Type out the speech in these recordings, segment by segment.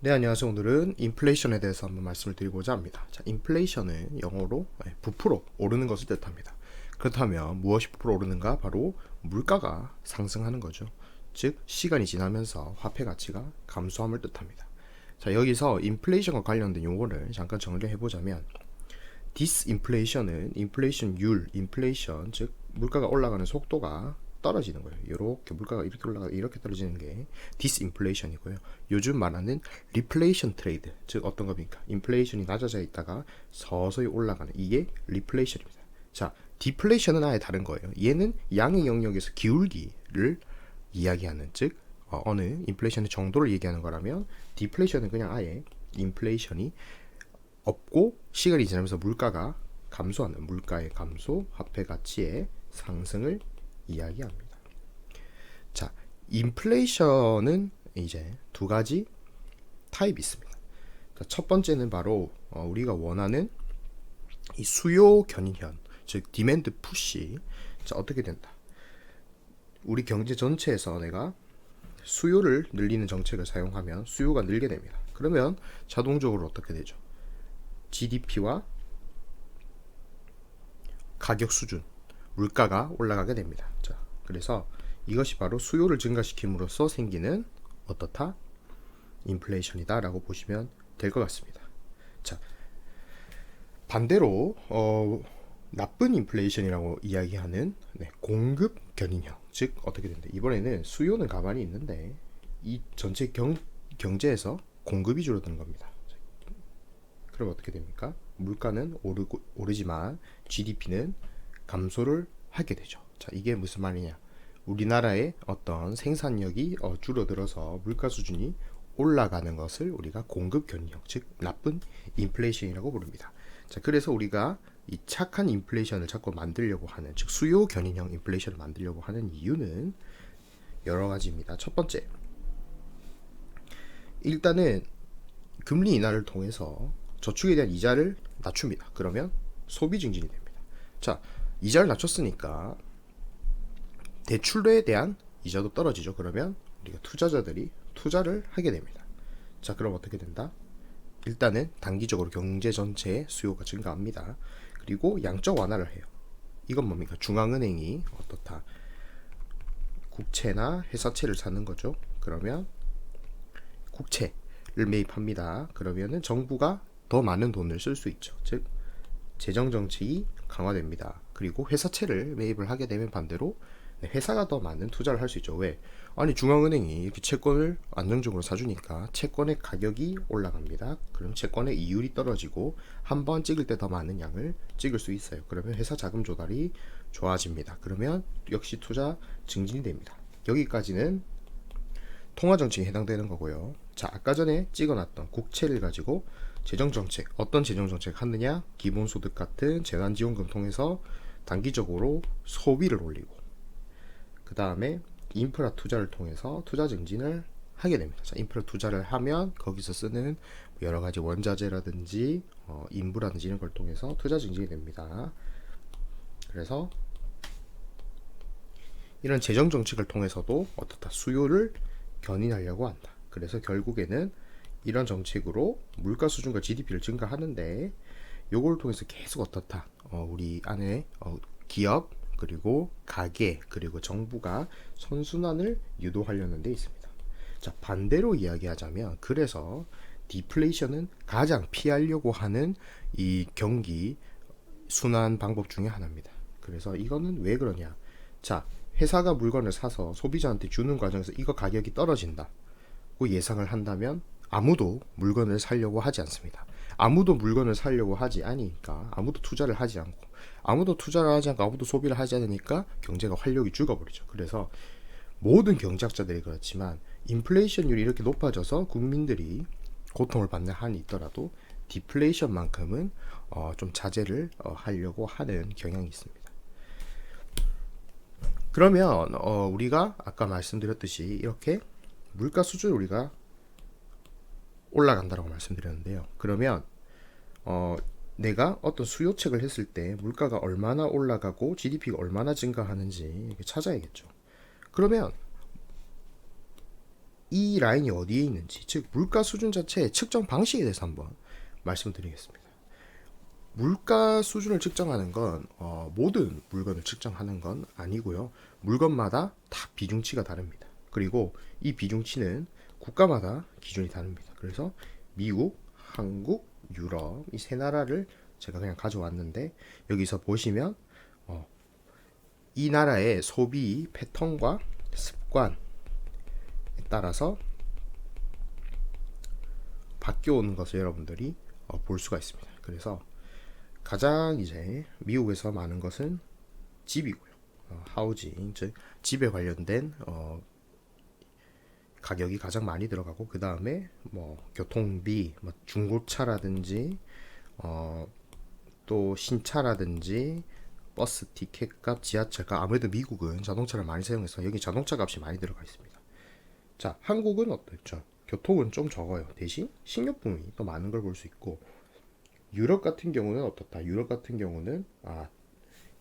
네, 안녕하세요. 오늘은 인플레이션에 대해서 한번 말씀을 드리고자 합니다. 자, 인플레이션은 영어로 부풀어 오르는 것을 뜻합니다. 그렇다면 무엇이 부풀어 오르는가? 바로 물가가 상승하는 거죠. 즉, 시간이 지나면서 화폐 가치가 감소함을 뜻합니다. 자, 여기서 인플레이션과 관련된 용어를 잠깐 정리해 보자면 디스인플레이션은 인플레이션율, 인플레이션, 즉 물가가 올라가는 속도가 떨어지는 거예요. 이렇게 물가가 이렇게 올라가 이렇게 떨어지는 게 디스인플레이션이고요. 요즘 말하는 리플레이션 트레이드, 즉 어떤 겁니까? 인플레이션이 낮아져 있다가 서서히 올라가는 이게 리플레이션입니다. 자, 디플레이션은 아예 다른 거예요. 얘는 양의 영역에서 기울기를 이야기하는, 즉 어느 인플레이션의 정도를 얘기하는 거라면 디플레이션은 그냥 아예 인플레이션이 없고 시간이 지나면서 물가가 감소하는, 물가의 감소, 화폐 가치의 상승을 이야기합니다. 자, 인플레이션은 이제 두 가지 타입이 있습니다. 첫 번째는 바로 우리가 원하는 이 수요 견인현, 즉 디맨드 푸시. 자, 어떻게 된다? 우리 경제 전체에서 내가 수요를 늘리는 정책을 사용하면 수요가 늘게 됩니다. 그러면 자동적으로 어떻게 되죠? GDP와 가격 수준, 물가가 올라가게 됩니다. 자, 그래서 이것이 바로 수요를 증가시킴으로써 생기는 어떻다? 인플레이션이다라고 보시면 될 것 같습니다. 자, 반대로 나쁜 인플레이션이라고 이야기하는 공급 견인형, 즉 어떻게 된다? 이번에는 수요는 가만히 있는데 이 전체 경제에서 공급이 줄어드는 겁니다. 그럼 어떻게 됩니까? 물가는 오르지만 GDP는 감소를 하게 되죠. 자, 이게 무슨 말이냐? 우리나라의 어떤 생산력이 줄어들어서 물가 수준이 올라가는 것을 우리가 공급 견인형, 즉 나쁜 인플레이션이라고 부릅니다. 자, 그래서 우리가 이 착한 인플레이션을 자꾸 만들려고 하는, 즉 수요 견인형 인플레이션을 만들려고 하는 이유는 여러 가지입니다. 첫 번째, 일단은 금리 인하를 통해서 저축에 대한 이자를 낮춥니다. 그러면 소비 증진이 됩니다. 자, 이자를 낮췄으니까 대출에 대한 이자도 떨어지죠. 그러면 우리가 투자자들이 투자를 하게 됩니다. 자, 그럼 어떻게 된다? 일단은 단기적으로 경제 전체의 수요가 증가합니다. 그리고 양적 완화를 해요. 이건 뭡니까? 중앙은행이 어떻다? 국채나 회사채를 사는 거죠. 그러면 국채를 매입합니다. 그러면은 정부가 더 많은 돈을 쓸 수 있죠. 즉 재정 정책이 강화됩니다. 그리고 회사채를 매입을 하게 되면 반대로 회사가 더 많은 투자를 할 수 있죠. 왜? 아니 중앙은행이 이렇게 채권을 안정적으로 사주니까 채권의 가격이 올라갑니다. 그럼 채권의 이율이 떨어지고 한 번 찍을 때 더 많은 양을 찍을 수 있어요. 그러면 회사 자금 조달이 좋아집니다. 그러면 역시 투자 증진이 됩니다. 여기까지는 통화정책에 해당되는 거고요. 자, 아까 전에 찍어놨던 국채를 가지고 재정정책, 어떤 재정정책 하느냐? 기본소득 같은 재난지원금 통해서 단기적으로 소비를 올리고, 그 다음에 인프라 투자를 통해서 투자 증진을 하게 됩니다. 자, 인프라 투자를 하면 거기서 쓰는 여러 가지 원자재라든지 인부라든지 이런 걸 통해서 투자 증진이 됩니다. 그래서 이런 재정 정책을 통해서도 어떻다? 수요를 견인하려고 한다. 그래서 결국에는 이런 정책으로 물가 수준과 GDP를 증가하는데 요걸 통해서 계속 어떻다? 우리 안에 기업 그리고 가계 그리고 정부가 선순환을 유도하려는 데 있습니다. 자, 반대로 이야기하자면 그래서 디플레이션은 가장 피하려고 하는 이 경기 순환 방법 중에 하나입니다. 그래서 이거는 왜 그러냐? 자, 회사가 물건을 사서 소비자한테 주는 과정에서 이거 가격이 떨어진다고 예상을 한다면 아무도 물건을 사려고 하지 않습니다. 아무도 물건을 사려고 하지 않으니까 아무도 투자를 하지 않고 아무도 투자를 하지 않고 아무도 소비를 하지 않으니까 경제가 활력이 죽어버리죠. 그래서 모든 경제학자들이 그렇지만 인플레이션율이 이렇게 높아져서 국민들이 고통을 받는 한이 있더라도 디플레이션만큼은 좀 자제를 하려고 하는 경향이 있습니다. 그러면 우리가 아까 말씀드렸듯이 이렇게 물가 수준을 우리가 올라간다라고 말씀드렸는데요. 그러면 내가 어떤 수요책을 했을 때 물가가 얼마나 올라가고 GDP가 얼마나 증가하는지 이렇게 찾아야겠죠. 그러면 이 라인이 어디에 있는지, 즉 물가 수준 자체의 측정 방식에 대해서 한번 말씀드리겠습니다. 물가 수준을 측정하는 건 모든 물건을 측정하는 건 아니고요. 물건마다 다 비중치가 다릅니다. 그리고 이 비중치는 국가마다 기준이 다릅니다. 그래서 미국, 한국, 유럽 이 세 나라를 제가 그냥 가져왔는데, 여기서 보시면 이 나라의 소비 패턴과 습관에 따라서 바뀌어오는 것을 여러분들이 볼 수가 있습니다. 그래서 가장 이제 미국에서 많은 것은 집이고요. 하우징, 즉 집에 관련된 가격이 가장 많이 들어가고, 그 다음에 뭐 교통비, 뭐 중고차라든지 또 신차라든지 버스 티켓값, 지하철값, 아무래도 미국은 자동차를 많이 사용해서 여기 자동차 값이 많이 들어가 있습니다. 자, 한국은 어떻죠? 교통은 좀 적어요. 대신 식료품이 더 많은 걸 볼 수 있고, 유럽 같은 경우는 어떻다? 유럽 같은 경우는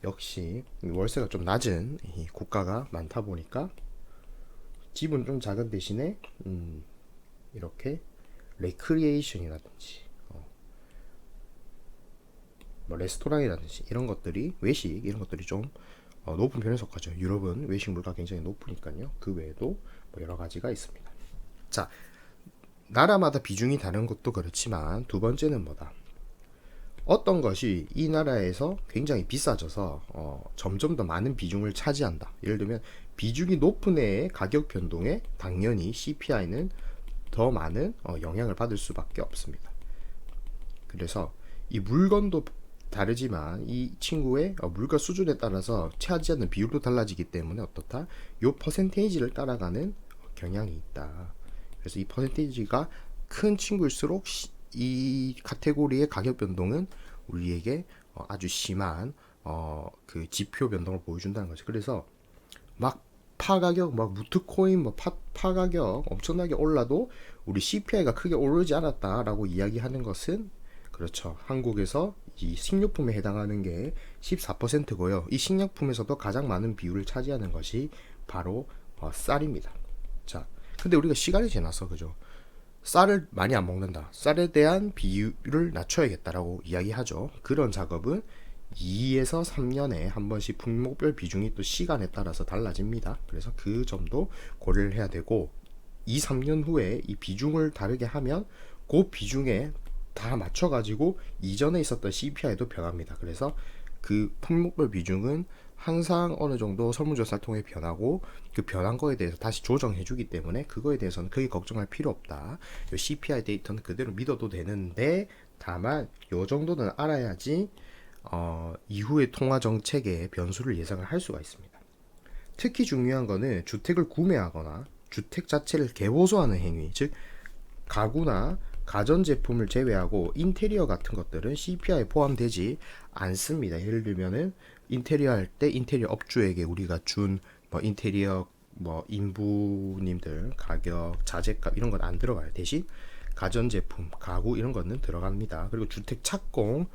역시 월세가 좀 낮은 이 국가가 많다 보니까 집은 좀 작은 대신에 이렇게 레크리에이션이라든지 뭐 레스토랑이라든지 이런 것들이, 외식 이런 것들이 좀 높은 편에 속하죠. 유럽은 외식 물가 굉장히 높으니까요. 그 외에도 뭐 여러 가지가 있습니다. 자, 나라마다 비중이 다른 것도 그렇지만 두 번째는 뭐다? 어떤 것이 이 나라에서 굉장히 비싸져서 점점 더 많은 비중을 차지한다. 예를 들면 비중이 높은 애의 가격 변동에 당연히 CPI는 더 많은 영향을 받을 수밖에 없습니다. 그래서 이 물건도 다르지만 이 친구의 물가 수준에 따라서 차지하는 비율도 달라지기 때문에 어떻다? 요 퍼센테이지를 따라가는 경향이 있다. 그래서 이 퍼센테이지가 큰 친구일수록 이 카테고리의 가격 변동은 우리에게 아주 심한 그 지표 변동을 보여준다는 거죠. 그래서 막 파 가격, 막 무트코인, 뭐 파 가격 엄청나게 올라도 우리 CPI가 크게 오르지 않았다라고 이야기하는 것은, 그렇죠, 한국에서 이 식료품에 해당하는 게 14%고요. 이 식료품에서도 가장 많은 비율을 차지하는 것이 바로 쌀입니다. 자, 근데 우리가 시간이 지나서, 그죠, 쌀을 많이 안 먹는다, 쌀에 대한 비율을 낮춰야겠다라고 이야기하죠. 그런 작업은 2에서 3년에 한 번씩 품목별 비중이 또 시간에 따라서 달라집니다. 그래서 그 점도 고려를 해야 되고, 2, 3년 후에 이 비중을 다르게 하면 그 비중에 다 맞춰가지고 이전에 있었던 CPI도 변합니다. 그래서 그 품목별 비중은 항상 어느 정도 설문조사를 통해 변하고, 그 변한 거에 대해서 다시 조정해 주기 때문에 그거에 대해서는 크게 걱정할 필요 없다. 이 CPI 데이터는 그대로 믿어도 되는데, 다만 요 정도는 알아야지 이후의 통화 정책의 변수를 예상을 할 수가 있습니다. 특히 중요한 거는 주택을 구매하거나 주택 자체를 개보수하는 행위, 즉 가구나 가전제품을 제외하고 인테리어 같은 것들은 CPI에 포함되지 않습니다. 예를 들면은 인테리어 할 때 인테리어 업주에게 우리가 준 뭐 인테리어 뭐 인부님들 가격, 자재값 이런 건 안 들어가요. 대신 가전제품, 가구 이런 거는 들어갑니다. 그리고 주택 착공,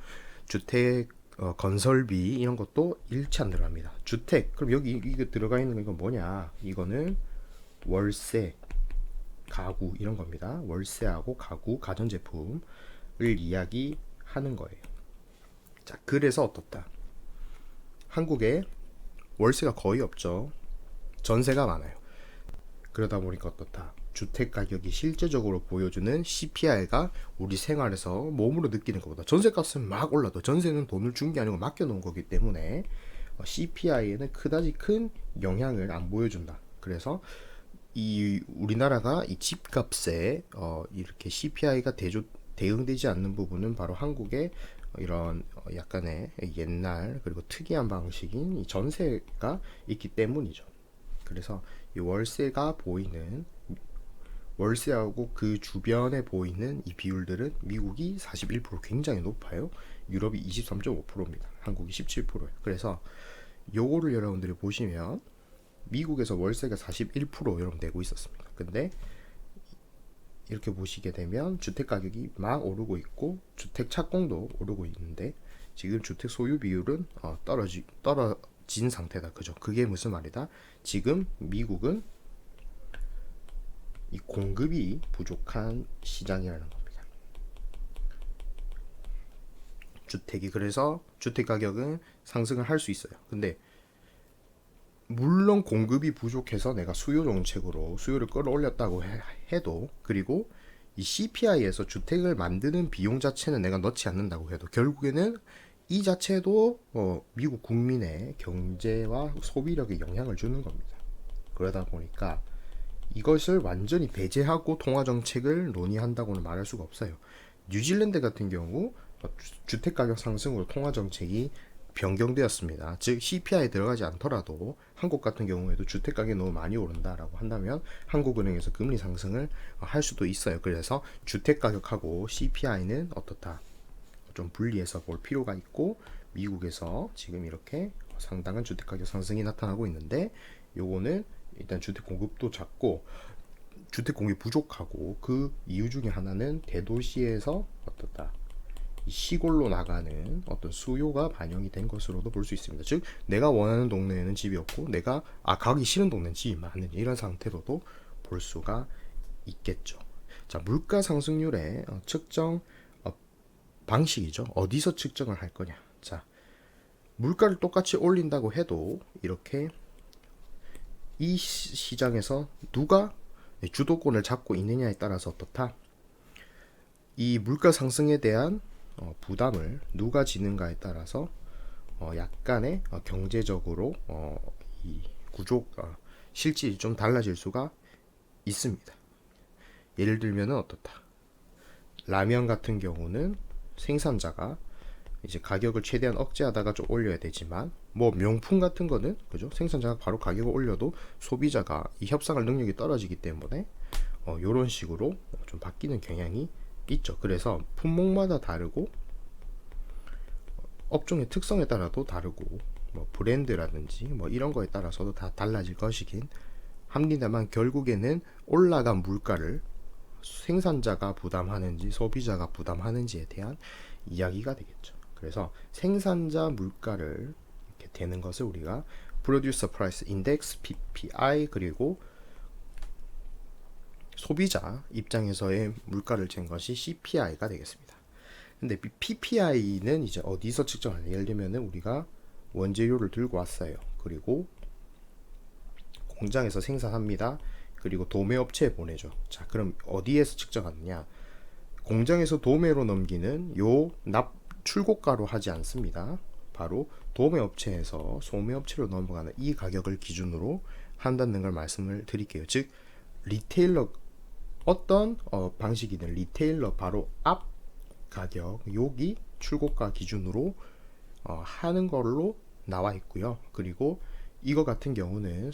주택 건설비 이런 것도 일치 안 들어갑니다. 주택, 그럼 여기 이거 들어가 있는 건 뭐냐? 이거는 월세, 가구 이런 겁니다. 월세하고 가구, 가전제품을 이야기하는 거예요. 자, 그래서 어떻다? 한국에 월세가 거의 없죠. 전세가 많아요. 그러다 보니까 어떻다? 주택 가격이 실제적으로 보여주는 CPI가 우리 생활에서 몸으로 느끼는 것보다, 전세값은 막 올라도 전세는 돈을 준 게 아니고 맡겨놓은 거기 때문에 CPI에는 그다지 큰 영향을 안 보여준다. 그래서 이 우리나라가 이 집값에 이렇게 CPI가 대응되지 않는 부분은 바로 한국의 이런 약간의 옛날 그리고 특이한 방식인 이 전세가 있기 때문이죠. 그래서 이 월세하고 그 주변에 보이는 이 비율들은 미국이 41% 굉장히 높아요. 유럽이 23.5%입니다. 한국이 17%예요. 그래서 요거를 여러분들이 보시면 미국에서 월세가 41% 여러분 내고 있었습니다. 근데 이렇게 보시게 되면 주택 가격이 막 오르고 있고 주택 착공도 오르고 있는데 지금 주택 소유 비율은 떨어진, 상태다. 그죠? 그게 무슨 말이다? 지금 미국은 이 공급이 부족한 시장이라는 겁니다. 주택이 그래서 주택 가격은 상승을 할 수 있어요. 근데 물론 공급이 부족해서 내가 수요 정책으로 수요를 끌어올렸다고 해도 그리고 이 CPI에서 주택을 만드는 비용 자체는 내가 넣지 않는다고 해도 결국에는 이 자체도 미국 국민의 경제와 소비력에 영향을 주는 겁니다. 그러다 보니까 이것을 완전히 배제하고 통화 정책을 논의한다고는 말할 수가 없어요. 뉴질랜드 같은 경우 주택 가격 상승으로 통화 정책이 변경되었습니다. 즉 CPI에 들어가지 않더라도 한국 같은 경우에도 주택 가격이 너무 많이 오른다라고 한다면 한국은행에서 금리 상승을 할 수도 있어요. 그래서 주택 가격하고 CPI는 어떻다? 좀 분리해서 볼 필요가 있고 미국에서 지금 이렇게 상당한 주택 가격 상승이 나타나고 있는데 요거는 일단 주택 공급도 작고 주택 공급이 부족하고 그 이유 중에 하나는 대도시에서 어떻다? 시골로 나가는 어떤 수요가 반영이 된 것으로도 볼 수 있습니다. 즉 내가 원하는 동네에는 집이 없고 내가 가기 싫은 동네는 집이 많은 이런 상태로도 볼 수가 있겠죠. 자, 물가 상승률의 측정 방식이죠. 어디서 측정을 할 거냐. 자, 물가를 똑같이 올린다고 해도 이렇게 이 시장에서 누가 주도권을 잡고 있느냐에 따라서 어떻다. 이 물가 상승에 대한 부담을 누가 지는가에 따라서 약간의 경제적으로 이 구조 실질이 좀 달라질 수가 있습니다. 예를 들면 어떻다. 라면 같은 경우는 생산자가 이제 가격을 최대한 억제하다가 좀 올려야 되지만 뭐 명품 같은 거는 그죠? 생산자가 바로 가격을 올려도 소비자가 이 협상할 능력이 떨어지기 때문에 이런 식으로 좀 바뀌는 경향이 있죠. 그래서 품목마다 다르고 업종의 특성에 따라도 다르고 뭐 브랜드라든지 뭐 이런 거에 따라서도 다 달라질 것이긴 합니다만 결국에는 올라간 물가를 생산자가 부담하는지 소비자가 부담하는지에 대한 이야기가 되겠죠. 그래서 생산자 물가를 이렇게 되는 것을 우리가 Producer Price Index (PPI) 그리고 소비자 입장에서의 물가를 잰 것이 CPI가 되겠습니다. 근데 PPI는 이제 어디서 측정하냐? 예를 들면은 우리가 원재료를 들고 왔어요. 그리고 공장에서 생산합니다. 그리고 도매업체에 보내죠. 자, 그럼 어디에서 측정하느냐? 공장에서 도매로 넘기는 요 출고가로 하지 않습니다. 바로 도매업체에서 소매업체로 넘어가는 이 가격을 기준으로 한다는 걸 말씀을 드릴게요. 즉 리테일러 어떤 방식이든 리테일러 바로 앞 가격 여기 출고가 기준으로 하는 걸로 나와 있고요. 그리고 이거 같은 경우는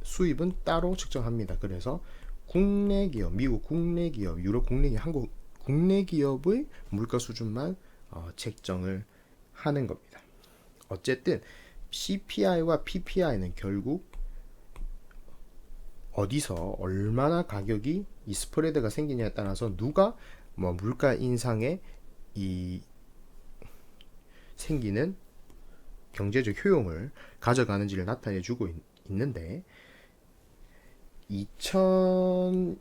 수입은 따로 측정합니다. 그래서 국내 기업, 미국 국내 기업, 유럽 국내 기업, 한국 국내 기업의 물가 수준만 책정을 하는 겁니다. 어쨌든 CPI와 PPI는 결국 어디서 얼마나 가격이 이 스프레드가 생기냐에 따라서 누가 뭐 물가 인상에 이 생기는 경제적 효용을 가져가는지를 나타내 주고 있는데 2008년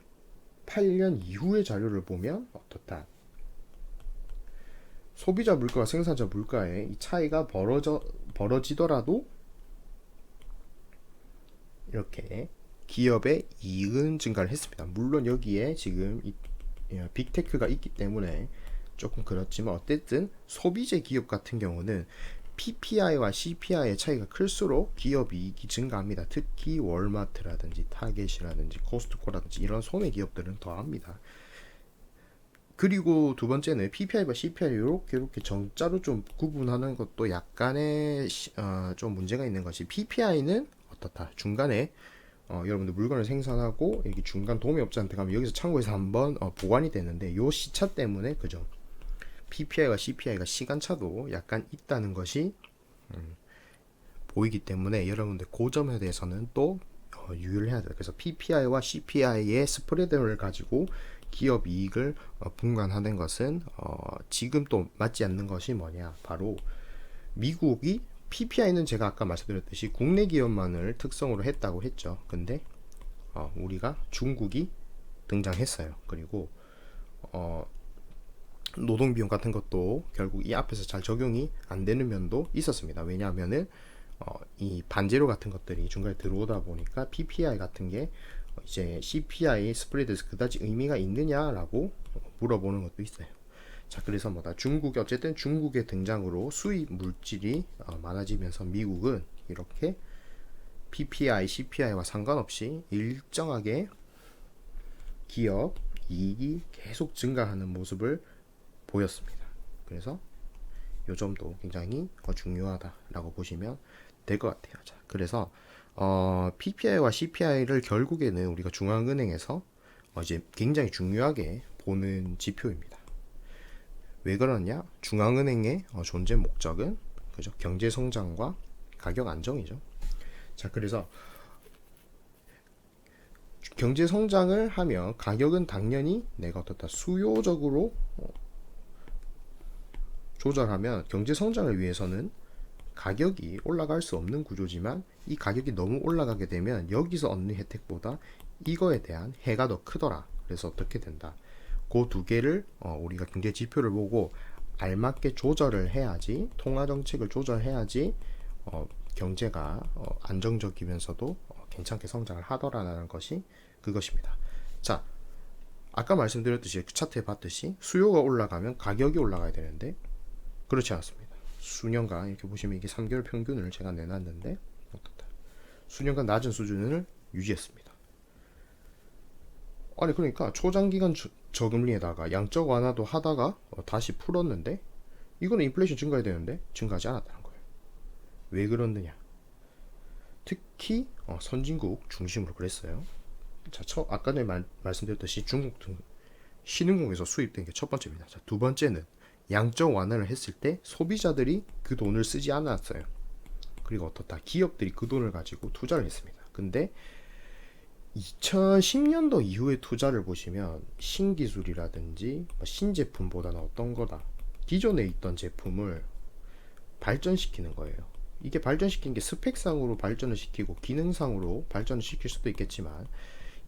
이후의 자료를 보면 어떻다. 소비자 물가와 생산자 물가의 이 차이가 벌어지더라도 이렇게 기업의 이익은 증가를 했습니다. 물론 여기에 지금 빅테크가 있기 때문에 조금 그렇지만 어쨌든 소비재 기업 같은 경우는 PPI와 CPI의 차이가 클수록 기업 이익이 증가합니다. 특히 월마트라든지 타겟이라든지 코스트코라든지 이런 소매 기업들은 더합니다. 그리고 두 번째는 PPI와 CPI를 이렇게 정자로 좀 구분하는 것도 약간의 좀 문제가 있는 것이 PPI는 어떻다 중간에 여러분들 물건을 생산하고 이렇게 중간 도매업자한테 가면 여기서 창고에서 한번 보관이 되는데 요 시차 때문에 그죠 PPI와 CPI가 시간차도 약간 있다는 것이 보이기 때문에 여러분들 그 점에 대해서는 또 유의를 해야 돼요. 그래서 PPI와 CPI의 스프레드를 가지고 기업 이익을 분간하는 것은 지금 또 맞지 않는 것이 뭐냐 바로 미국이 PPI는 제가 아까 말씀드렸듯이 국내 기업만을 특성으로 했다고 했죠. 근데 우리가 중국이 등장했어요. 그리고 노동 비용 같은 것도 결국 이 앞에서 잘 적용이 안 되는 면도 있었습니다. 왜냐하면은 이 반재료 같은 것들이 중간에 들어오다 보니까 PPI 같은 게 이제 CPI 스프레드에서 그다지 의미가 있느냐라고 물어보는 것도 있어요. 자, 그래서 뭐다 중국이 어쨌든 중국의 등장으로 수입 물질이 많아지면서 미국은 이렇게 PPI, CPI와 상관없이 일정하게 기업 이익이 계속 증가하는 모습을 보였습니다. 그래서 요 점도 굉장히 중요하다라고 보시면 될 것 같아요. 자, 그래서 PPI와 CPI를 결국에는 우리가 중앙은행에서 이제 굉장히 중요하게 보는 지표입니다. 왜 그러냐? 중앙은행의 존재 목적은 그죠? 경제 성장과 가격 안정이죠. 자, 그래서 경제 성장을 하면 가격은 당연히 내가 어떻다 수요적으로 조절하면 경제 성장을 위해서는 가격이 올라갈 수 없는 구조지만 이 가격이 너무 올라가게 되면 여기서 얻는 혜택보다 이거에 대한 해가 더 크더라. 그래서 어떻게 된다. 그 두 개를 우리가 경제 지표를 보고 알맞게 조절을 해야지 통화 정책을 조절해야지 경제가 안정적이면서도 괜찮게 성장을 하더라라는 것이 그것입니다. 자, 아까 말씀드렸듯이 차트에 봤듯이 수요가 올라가면 가격이 올라가야 되는데 그렇지 않습니다. 수년간 이렇게 보시면 이게 3개월 평균을 제가 내놨는데 어떻다. 수년간 낮은 수준을 유지했습니다. 아니 그러니까 초장기간 저금리에다가 양적 완화도 하다가 다시 풀었는데 이거는 인플레이션 증가해야 되는데 증가하지 않았다는 거예요. 왜 그러느냐? 특히 선진국 중심으로 그랬어요. 자, 아까 전에 말씀드렸듯이 중국 등 신흥국에서 수입된 게 첫 번째입니다. 자, 두 번째는 양적 완화를 했을 때 소비자들이 그 돈을 쓰지 않았어요. 그리고 어떻다? 기업들이 그 돈을 가지고 투자를 했습니다. 근데 2010년도 이후의 투자를 보시면 신기술이라든지 신제품보다는 어떤 거다. 기존에 있던 제품을 발전시키는 거예요. 이게 발전시킨 게 스펙상으로 발전을 시키고 기능상으로 발전을 시킬 수도 있겠지만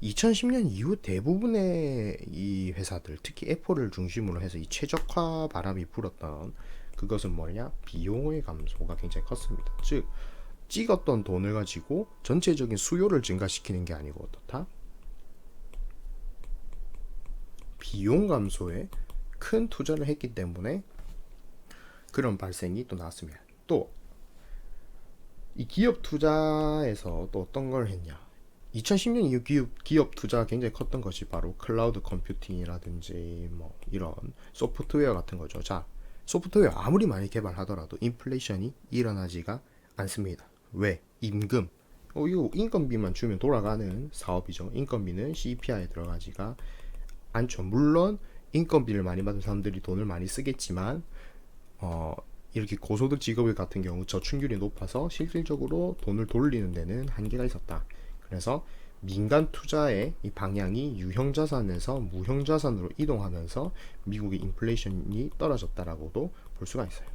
2010년 이후 대부분의 이 회사들, 특히 애플을 중심으로 해서 이 최적화 바람이 불었던 그것은 뭐냐? 비용의 감소가 굉장히 컸습니다. 즉 찍었던 돈을 가지고 전체적인 수요를 증가시키는 게 아니고 어떻다? 비용 감소에 큰 투자를 했기 때문에 그런 발생이 또 나왔습니다. 또 이 기업 투자에서 또 어떤 걸 했냐? 2010년 이후 기업 투자가 굉장히 컸던 것이 바로 클라우드 컴퓨팅이라든지 뭐 이런 소프트웨어 같은 거죠. 자, 소프트웨어 아무리 많이 개발하더라도 인플레이션이 일어나지가 않습니다. 왜? 임금. 이거 인건비만 주면 돌아가는 사업이죠. 인건비는 CPI에 들어가지가 않죠. 물론 인건비를 많이 받은 사람들이 돈을 많이 쓰겠지만 이렇게 고소득 직업 같은 경우 저축률이 높아서 실질적으로 돈을 돌리는 데는 한계가 있었다. 그래서 민간 투자의 이 방향이 유형자산에서 무형자산으로 이동하면서 미국의 인플레이션이 떨어졌다라고도 볼 수가 있어요.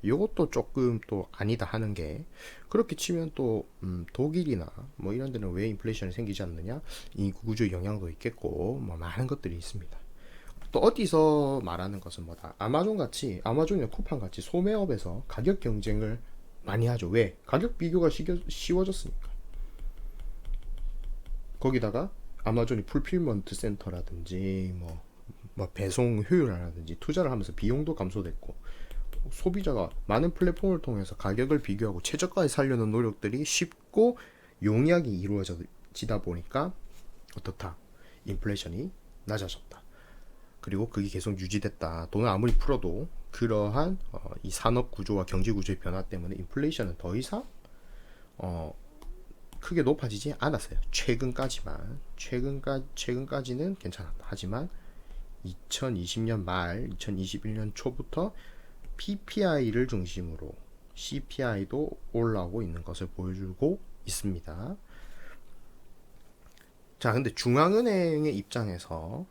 이것도 조금 또 아니다 하는 게 그렇게 치면 또 독일이나 뭐 이런 데는 왜 인플레이션이 생기지 않느냐? 인구 구조 영향도 있겠고 뭐 많은 것들이 있습니다. 또 어디서 말하는 것은 뭐다? 아마존이나 쿠팡 같이 소매업에서 가격 경쟁을 많이 하죠. 왜? 가격 비교가 쉬워졌으니까. 거기다가 아마존이 풀필먼트 센터라든지 뭐 배송 효율화라든지 투자를 하면서 비용도 감소됐고 소비자가 많은 플랫폼을 통해서 가격을 비교하고 최저가에 살려는 노력들이 쉽고 용이하게 이루어지다 보니까 어떻다? 인플레이션이 낮아졌다. 그리고 그게 계속 유지됐다. 돈을 아무리 풀어도 그러한 이 산업 구조와 경제 구조의 변화 때문에 인플레이션은 더 이상 크게 높아지지 않았어요. 최근까지는 괜찮았다. 하지만 2020년 말, 2021년 초부터 PPI를 중심으로 CPI도 올라오고 있는 것을 보여주고 있습니다. 자, 근데 중앙은행의 입장에서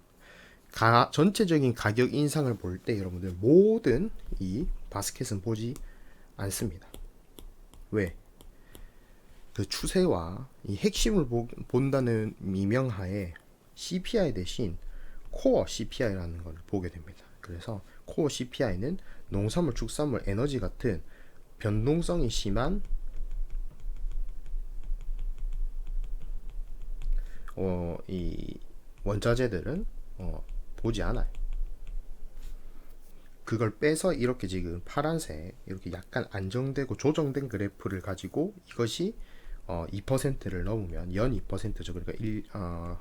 전체적인 가격 인상을 볼 때 여러분들 모든 이 바스켓은 보지 않습니다. 왜? 그 추세와 이 핵심을 본다는 미명하에 CPI 대신 코어 CPI라는 걸 보게 됩니다. 그래서 코어 CPI는 농산물, 축산물, 에너지 같은 변동성이 심한 이 원자재들은 보지 않아요. 그걸 빼서 이렇게 지금 파란색 이렇게 약간 안정되고 조정된 그래프를 가지고 이것이 2%를 넘으면 연 2%죠. 그러니까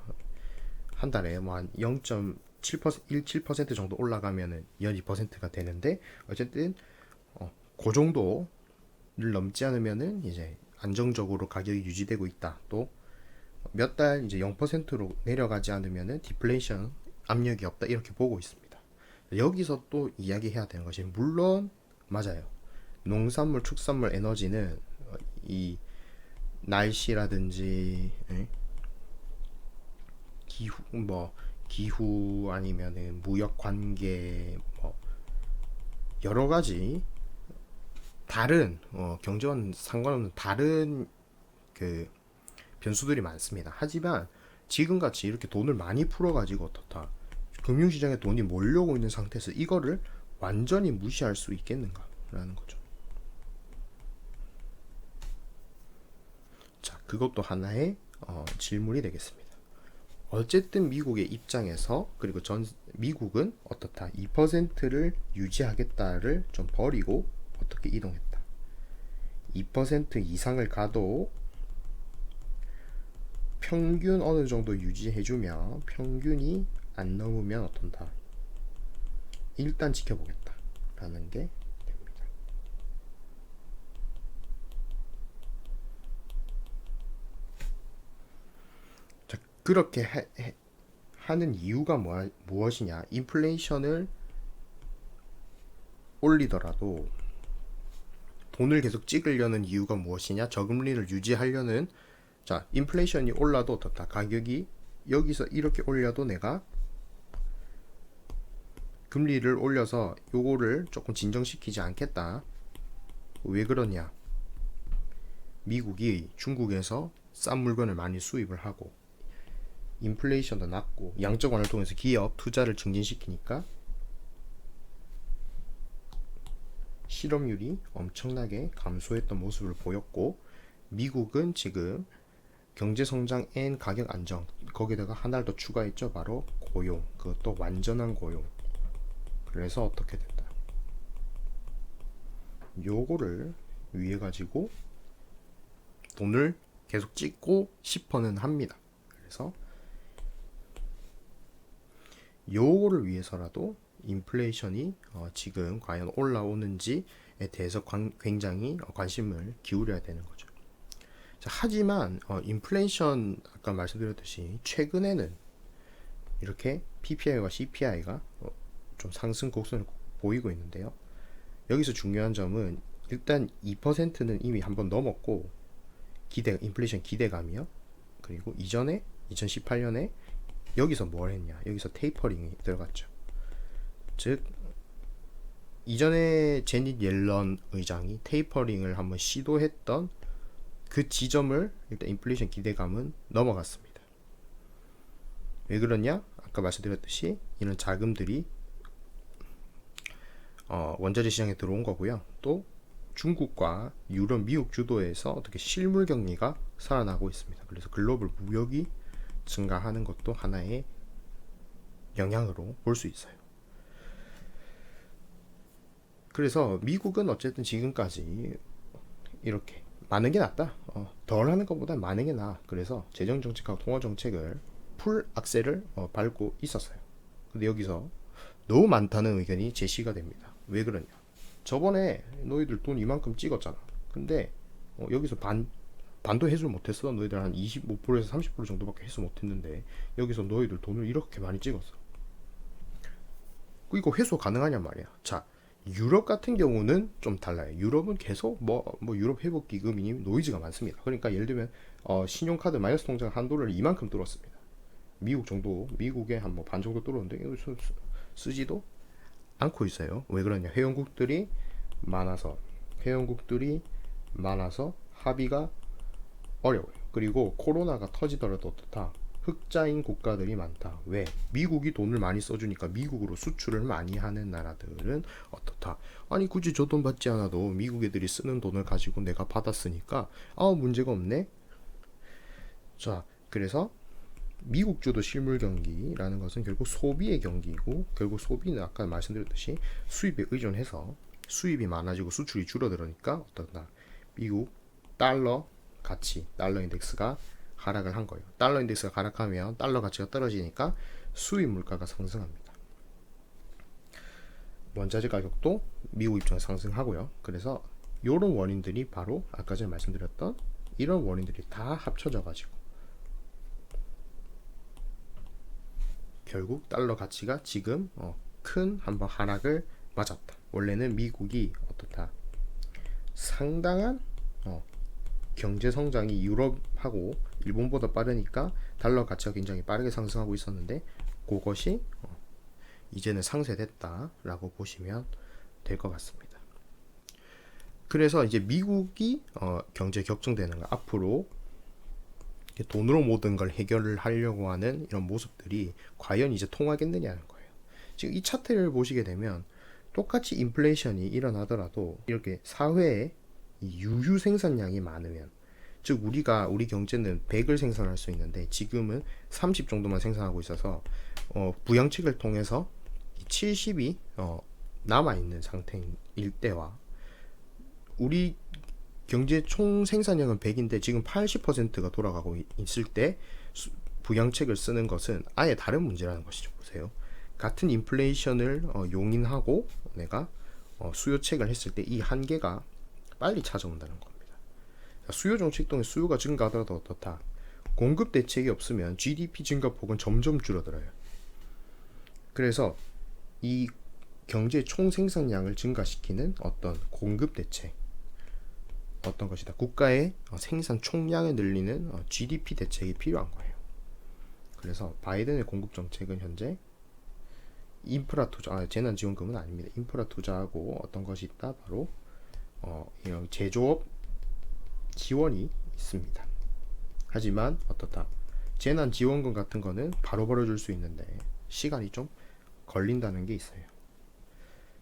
한 달에 뭐 한 0.7% 17% 정도 올라가면은 연 2%가 되는데 어쨌든 그 정도를 넘지 않으면은 이제 안정적으로 가격이 유지되고 있다. 또 몇 달 이제 0%로 내려가지 않으면은 디플레이션 압력이 없다. 이렇게 보고 있습니다. 여기서 또 이야기해야 되는 것이 물론 맞아요. 농산물, 축산물, 에너지는 이 날씨라든지 기후 아니면은 무역 관계 뭐 여러 가지 다른 경제와는 상관없는 다른 그 변수들이 많습니다. 하지만 지금같이 이렇게 돈을 많이 풀어가지고 어떻다 금융시장에 돈이 몰려오고 있는 상태에서 이거를 완전히 무시할 수 있겠는가라는 거죠. 자, 그것도 하나의 질문이 되겠습니다. 어쨌든 미국의 입장에서 그리고 미국은 어떻다 2%를 유지하겠다를 좀 버리고 어떻게 이동했다. 2% 이상을 가도 평균 어느 정도 유지해주면 평균이 안 넘으면 어떤다. 일단 지켜보겠다라는 게 됩니다. 자, 그렇게 하는 이유가 무엇이냐? 인플레이션을 올리더라도 돈을 계속 찍으려는 이유가 무엇이냐? 저금리를 유지하려는 자, 인플레이션이 올라도 어떻다. 가격이 여기서 이렇게 올려도 내가 금리를 올려서 요거를 조금 진정시키지 않겠다. 왜 그러냐? 미국이 중국에서 싼 물건을 많이 수입을 하고 인플레이션도 낮고 양적 완화를 통해서 기업 투자를 증진시키니까 실업률이 엄청나게 감소했던 모습을 보였고 미국은 지금 경제성장 앤 가격 안정 거기다가 하나를 더 추가했죠. 바로 고용 그것도 완전한 고용 그래서 어떻게 된다 요거를 위해 가지고 돈을 계속 찍고 싶어는 합니다. 그래서 요거를 위해서라도 인플레이션이 지금 과연 올라오는지에 대해서 굉장히 관심을 기울여야 되는 거죠. 자, 하지만 인플레이션 아까 말씀드렸듯이 최근에는 이렇게 PPI와 CPI가 좀 상승 곡선을 보이고 있는데요. 여기서 중요한 점은 일단 2%는 이미 한번 넘었고 인플레이션 기대감이요. 그리고 이전에 2018년에 여기서 뭘 했냐? 여기서 테이퍼링이 들어갔죠. 즉 이전에 제닛 옐런 의장이 테이퍼링을 한번 시도했던 그 지점을 일단 인플레이션 기대감은 넘어갔습니다. 왜 그러냐? 아까 말씀드렸듯이 이런 자금들이 원자재 시장에 들어온 거고요. 또 중국과 유럽, 미국 주도에서 어떻게 실물 경기가 살아나고 있습니다. 그래서 글로벌 무역이 증가하는 것도 하나의 영향으로 볼 수 있어요. 그래서 미국은 어쨌든 지금까지 이렇게 많은 게 낫다. 덜 하는 것보다 많은 게 나아. 그래서 재정 정책하고 통화 정책을 풀 악셀을 밟고 있었어요. 근데 여기서 너무 많다는 의견이 제시가 됩니다. 왜 그러냐? 저번에 너희들 돈 이만큼 찍었잖아. 근데 여기서 반도 해소 못했어. 너희들 한 25%에서 30% 정도밖에 해소 못했는데 여기서 너희들 돈을 이렇게 많이 찍었어. 이거 회수 가능하냔 말이야. 자, 유럽 같은 경우는 좀 달라요. 유럽은 계속 뭐 유럽 회복 기금이 노이즈가 많습니다. 그러니까 예를 들면 신용카드 마이너스 통장 한도를 이만큼 뚫었습니다. 미국 정도 미국에 한 뭐 반 정도 뚫었는데 이거 쓰지도 않고 있어요. 왜 그러냐? 회원국들이 많아서 합의가 어려워요. 그리고 코로나가 터지더라도 어떻다? 흑자인 국가들이 많다. 왜? 미국이 돈을 많이 써주니까 미국으로 수출을 많이 하는 나라들은 어떻다? 아니 굳이 저 돈 받지 않아도 미국 애들이 쓰는 돈을 가지고 내가 받았으니까 문제가 없네. 자, 그래서 미국 주도 실물 경기라는 것은 결국 소비의 경기이고, 결국 소비는 아까 말씀드렸듯이 수입에 의존해서 수입이 많아지고 수출이 줄어들으니까 어떤다? 미국 달러 가치, 달러 인덱스가 하락을 한 거예요. 달러 인덱스가 하락하면 달러 가치가 떨어지니까 수입 물가가 상승합니다. 원자재 가격도 미국 입장에서 상승하고요. 그래서 이런 원인들이 바로 아까 전에 말씀드렸던 이런 원인들이 다 합쳐져 가지고 결국 달러 가치가 지금 큰 한번 하락을 맞았다. 원래는 미국이 어떻다? 상당한 경제 성장이 유럽하고 일본보다 빠르니까 달러 가치가 굉장히 빠르게 상승하고 있었는데, 그것이 이제는 상쇄됐다라고 보시면 될 것 같습니다. 그래서 이제 미국이 경제 격정되는 거, 앞으로 돈으로 모든 걸 해결을 하려고 하는 이런 모습들이 과연 이제 통하겠느냐는 거예요. 지금 이 차트를 보시게 되면 똑같이 인플레이션이 일어나더라도 이렇게 사회에 유유 생산량이 많으면, 즉 우리 경제는 100을 생산할 수 있는데 지금은 30 정도만 생산하고 있어서 부양책을 통해서 70이 남아 있는 상태일 때와, 우리 경제 총 생산량은 100인데 지금 80%가 돌아가고 있을 때 부양책을 쓰는 것은 아예 다른 문제라는 것이죠. 보세요. 같은 인플레이션을 용인하고 내가 수요책을 했을 때 이 한계가 빨리 찾아온다는 겁니다. 수요 정책 동안 수요가 증가하더라도 어떻다? 공급 대책이 없으면 GDP 증가폭은 점점 줄어들어요. 그래서 이 경제 총 생산량을 증가시키는 어떤 공급 대책, 어떤 것이다? 국가의 생산 총량을 늘리는 GDP 대책이 필요한 거예요. 그래서 바이든의 공급 정책은 현재 인프라 투자, 재난지원금은 아닙니다. 인프라 투자하고 어떤 것이 있다? 바로 이런 제조업 지원이 있습니다. 하지만 어떻다? 재난지원금 같은 거는 바로바로 줄 수 있는데 시간이 좀 걸린다는 게 있어요.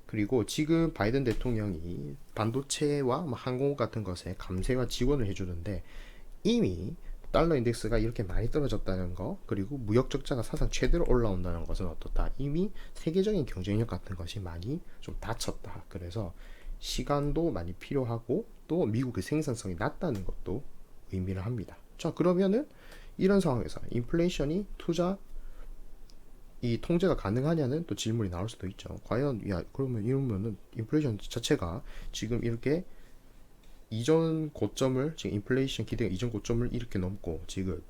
그리고 지금 바이든 대통령이 반도체와 항공 같은 것에 감세와 지원을 해주는데, 이미 달러 인덱스가 이렇게 많이 떨어졌다는 거, 그리고 무역 적자가 사상 최대로 올라온다는 것은 어떻다? 이미 세계적인 경쟁력 같은 것이 많이 좀 닫혔다. 그래서 시간도 많이 필요하고 또 미국의 생산성이 낮다는 것도 의미를 합니다. 자, 그러면은 이런 상황에서 인플레이션이 이 통제가 가능하냐는 또 질문이 나올 수도 있죠. 과연 그러면 이러면은 인플레이션 자체가 지금 이렇게 이전 고점을, 지금 인플레이션 기대가 이전 고점을 이렇게 넘고 지금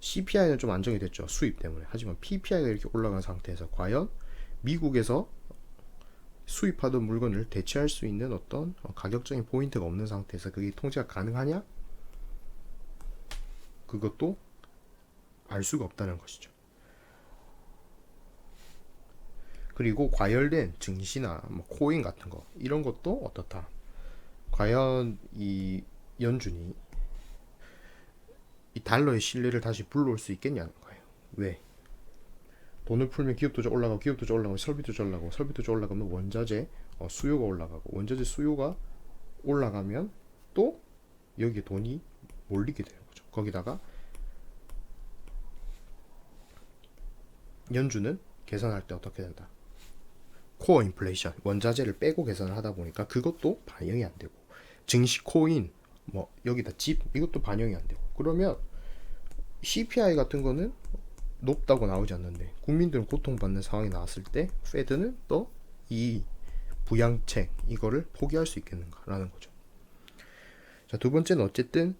CPI는 좀 안정이 됐죠. 수입 때문에. 하지만 PPI가 이렇게 올라간 상태에서 과연 미국에서 수입하던 물건을 대체할 수 있는 어떤 가격적인 포인트가 없는 상태에서 그게 통제가 가능하냐? 그것도 알 수가 없다는 것이죠. 그리고 과열된 증시나 코인 같은 거, 이런 것도 어떻다? 과연 이 연준이 이 달러의 신뢰를 다시 불러올 수 있겠냐는 거예요. 왜? 돈을 풀면 기업투자 올라가고, 기업투자 올라가면 설비투자 올라가고, 설비투자 올라가면 원자재 수요가 올라가고, 원자재 수요가 올라가면 또 여기에 돈이 몰리게 되는 거죠. 거기다가 연준은 계산할 때 어떻게 된다? 코어 인플레이션, 원자재를 빼고 계산을 하다 보니까 그것도 반영이 안 되고, 증시 코인, 여기다 집, 이것도 반영이 안 되고, 그러면 CPI 같은 거는 높다고 나오지 않는데 국민들은 고통받는 상황이 나왔을 때 페드는 또 이 부양책 이거를 포기할 수 있겠는가라는 거죠. 자, 두 번째는 어쨌든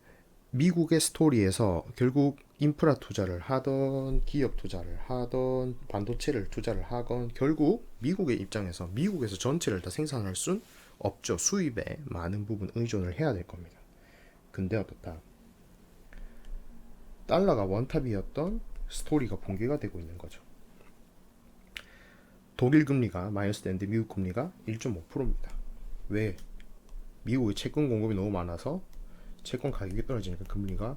미국의 스토리에서 결국 인프라 투자를 하던, 기업 투자를 하던, 반도체를 투자를 하건 결국 미국의 입장에서 미국에서 전체를 다 생산할 순 없죠. 수입에 많은 부분 의존을 해야 될 겁니다. 근데 어떻다? 달러가 원탑이었던 스토리가 붕괴가 되고 있는 거죠. 독일 금리가 마이너스 되는데 미국 금리가 1.5%입니다. 왜? 미국의 채권 공급이 너무 많아서 채권 가격이 떨어지니까 금리가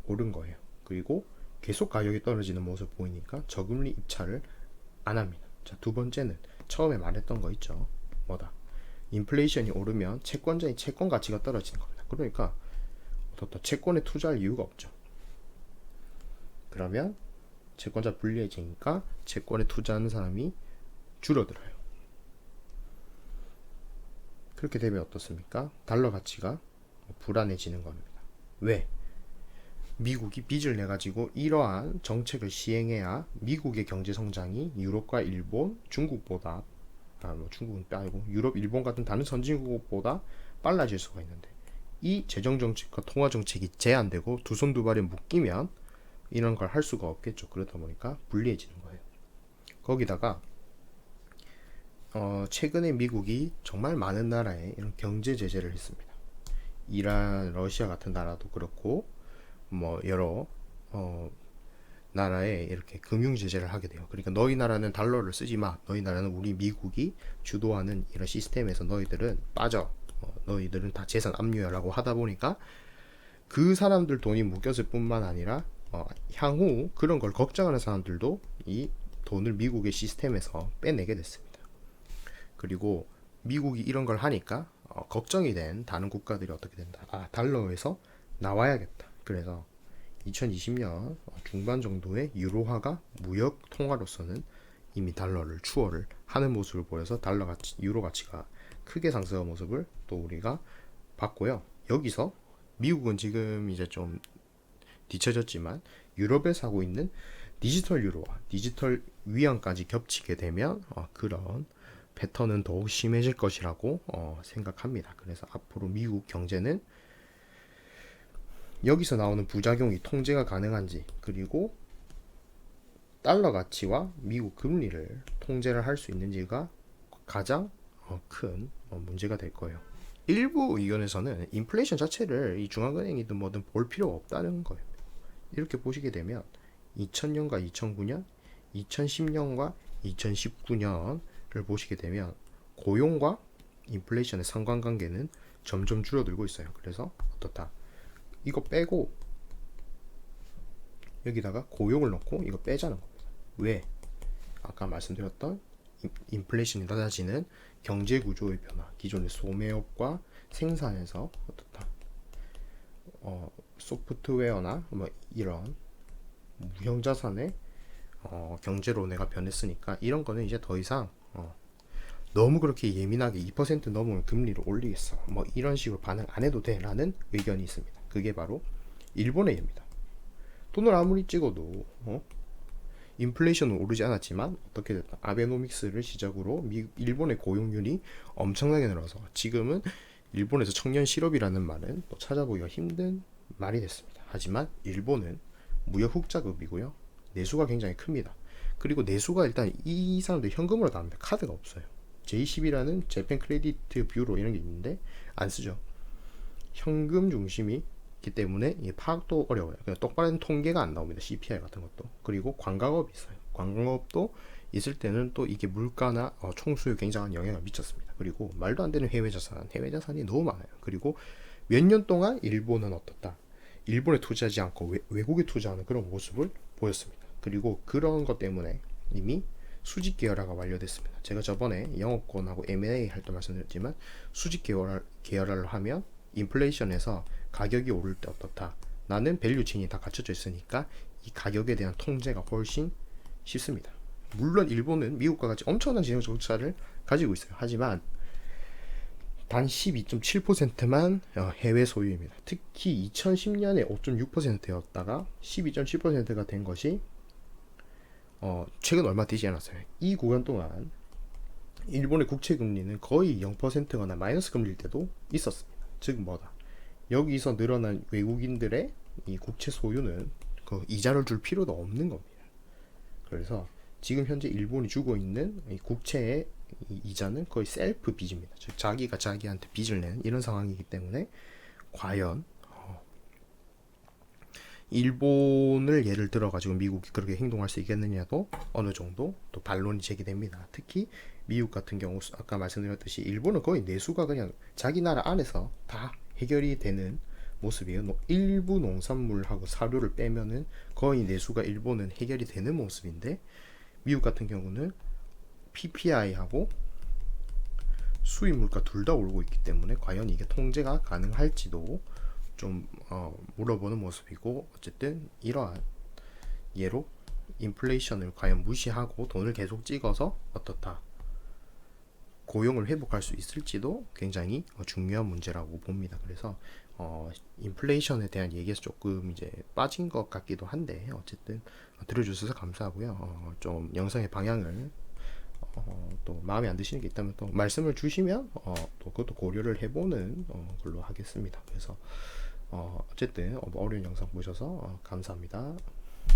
오른 거예요. 그리고 계속 가격이 떨어지는 모습 보이니까 저금리 입찰을 안 합니다. 자, 두 번째는 처음에 말했던 거 있죠. 뭐다? 인플레이션이 오르면 채권자의 채권 가치가 떨어지는 겁니다. 그러니까 채권에 투자할 이유가 없죠. 그러면 채권자 불리해지니까 채권에 투자하는 사람이 줄어들어요. 그렇게 되면 어떻습니까? 달러 가치가 불안해지는 겁니다. 왜? 미국이 빚을 내가지고 이러한 정책을 시행해야 미국의 경제 성장이 유럽과 일본, 중국보다 중국은 빼고 유럽, 일본 같은 다른 선진국보다 빨라질 수가 있는데 이 재정 정책과 통화 정책이 제한되고 두 손 두 발에 묶이면 이런 걸 할 수가 없겠죠. 그러다 보니까 불리해지는 거예요. 거기다가 최근에 미국이 정말 많은 나라에 이런 경제 제재를 했습니다. 이란, 러시아 같은 나라도 그렇고 여러 나라에 이렇게 금융 제재를 하게 돼요. 그러니까 너희 나라는 달러를 쓰지 마. 너희 나라는 우리 미국이 주도하는 이런 시스템에서 너희들은 빠져. 너희들은 다 재산 압류야라고 하다 보니까 그 사람들 돈이 묶였을 뿐만 아니라 향후 그런 걸 걱정하는 사람들도 이 돈을 미국의 시스템에서 빼내게 됐습니다. 그리고 미국이 이런 걸 하니까 걱정이 된 다른 국가들이 어떻게 된다. 달러에서 나와야겠다. 그래서 2020년 중반 정도에 유로화가 무역 통화로서는 이미 달러를 추월을 하는 모습을 보여서 달러 가치, 유로 가치가 크게 상승한 모습을 또 우리가 봤고요. 여기서 미국은 지금 이제 좀 뒤처졌지만 유럽에서 하고 있는 디지털 유로화, 디지털 위안까지 겹치게 되면 그런 패턴은 더욱 심해질 것이라고 생각합니다. 그래서 앞으로 미국 경제는 여기서 나오는 부작용이 통제가 가능한지, 그리고 달러 가치와 미국 금리를 통제를 할 수 있는지가 가장 큰 문제가 될 거예요. 일부 의견에서는 인플레이션 자체를 이 중앙은행이든 뭐든 볼 필요가 없다는 거예요. 이렇게 보시게 되면 2000년과 2009년, 2010년과 2019년을 보시게 되면 고용과 인플레이션의 상관관계는 점점 줄어들고 있어요. 그래서 어떻다? 이거 빼고 여기다가 고용을 넣고 이거 빼자는 겁니다. 왜? 아까 말씀드렸던 인플레이션이 낮아지는 경제 구조의 변화, 기존의 소매업과 생산에서 어떻다? 소프트웨어나 이런 무형 자산의 경제로 내가 변했으니까 이런 거는 이제 더 이상 너무 그렇게 예민하게 2% 넘으면 금리를 올리겠어. 이런 식으로 반응 안 해도 돼. 라는 의견이 있습니다. 그게 바로 일본의 예입니다. 돈을 아무리 찍어도 인플레이션은 오르지 않았지만 어떻게 됐다. 아베노믹스를 시작으로 일본의 고용률이 엄청나게 늘어서 지금은 일본에서 청년 실업이라는 말은 또 찾아보기가 힘든 말이 됐습니다. 하지만 일본은 무역 흑자급이고요. 내수가 굉장히 큽니다. 그리고 내수가 일단 이 사람들 현금으로 다 합니다. 카드가 없어요. J10이라는 재팬 크레디트 뷰로 이런 게 있는데 안 쓰죠. 현금 중심이기 때문에 파악도 어려워요. 그냥 똑바른 통계가 안 나옵니다. CPI 같은 것도. 그리고 관광업이 있어요. 관광업도 있을 때는 또 이게 물가나 총수에 굉장한 영향을 미쳤습니다. 그리고 말도 안 되는 해외 자산이 너무 많아요. 그리고 몇 년 동안 일본은 어떻다? 일본에 투자하지 않고 외국에 투자하는 그런 모습을 보였습니다. 그리고 그런 것 때문에 이미 수직 계열화가 완료됐습니다. 제가 저번에 영업권하고 M&A 할 때 말씀드렸지만 수직 계열화를 하면 인플레이션에서 가격이 오를 때 어떻다? 나는 밸류체인이 다 갖춰져 있으니까 이 가격에 대한 통제가 훨씬 쉽습니다. 물론 일본은 미국과 같이 엄청난 재정 적자를 가지고 있어요. 하지만 단 12.7%만 해외 소유입니다. 특히 2010년에 5.6%였다가 12.7%가 된 것이 최근 얼마 되지 않았어요. 이 구간 동안 일본의 국채 금리는 거의 0%거나 마이너스 금리일 때도 있었습니다. 즉 뭐다? 여기서 늘어난 외국인들의 이 국채 소유는 그 이자를 줄 필요도 없는 겁니다. 그래서 지금 현재 일본이 주고 있는 이 국채의 이자는 거의 셀프 빚입니다. 즉 자기가 자기한테 빚을 내는 이런 상황이기 때문에 과연 일본을 예를 들어 가지고 미국이 그렇게 행동할 수 있겠느냐도 어느 정도 또 반론이 제기됩니다. 특히 미국 같은 경우 아까 말씀드렸듯이 일본은 거의 내수가 그냥 자기 나라 안에서 다 해결이 되는 모습이에요. 일부 농산물하고 사료를 빼면은 거의 내수가 일본은 해결이 되는 모습인데, 미국 같은 경우는 PPI하고 수입 물가 둘 다 오르고 있기 때문에 과연 이게 통제가 가능할지도 좀 물어보는 모습이고, 어쨌든 이러한 예로 인플레이션을 과연 무시하고 돈을 계속 찍어서 어떻다, 고용을 회복할 수 있을지도 굉장히 중요한 문제라고 봅니다. 그래서 인플레이션에 대한 얘기에서 조금 이제 빠진 것 같기도 한데, 어쨌든 들어주셔서 감사하고요. 좀 영상의 방향을 또 마음에 안 드시는 게 있다면 또 말씀을 주시면 또 그것도 고려를 해보는 걸로 하겠습니다. 그래서 어쨌든 어려운 영상 보셔서 감사합니다.